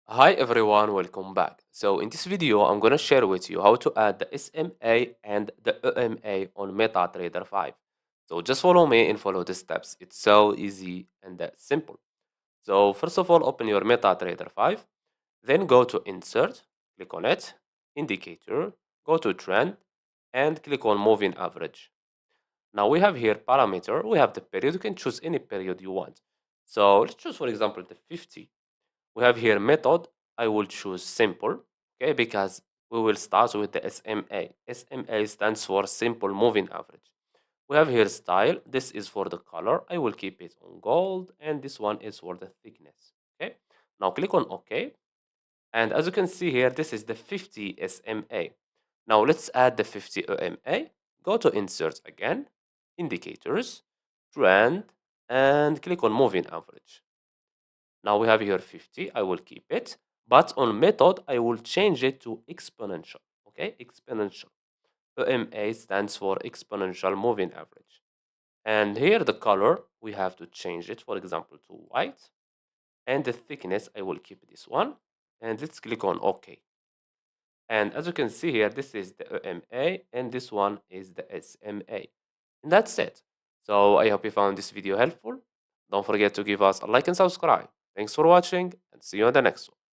Hi everyone, welcome back. So in this video, I'm gonna share with you how to add the SMA and the EMA on MetaTrader 5. So just follow me and follow the steps. It's so easy and simple. So first of all, open your MetaTrader 5, then go to Insert, click on it, Indicator, go to Trend, and click on Moving Average. Now we have here parameter, we have the period, you can choose any period you want. So let's choose for example the 50. We have here method. I will choose simple, okay, because we will start with the SMA. SMA stands for simple moving average. We have here style. This is for the color. I will keep it on gold, and this one is for the thickness. Okay. Now click on OK, and as you can see here, this is the 50 SMA. Now let's add the 50 EMA. Go to Insert again, Indicators, Trend, and click on Moving Average. Now we have here 50. I will keep it. But on method, I will change it to exponential. Okay, exponential. EMA stands for exponential moving average. And here the color, we have to change it, for example, to white. And the thickness, I will keep this one. And let's click on OK. And as you can see here, this is the EMA and this one is the SMA. And that's it. So I hope you found this video helpful. Don't forget to give us a like and subscribe. Thanks for watching and see you on the next one.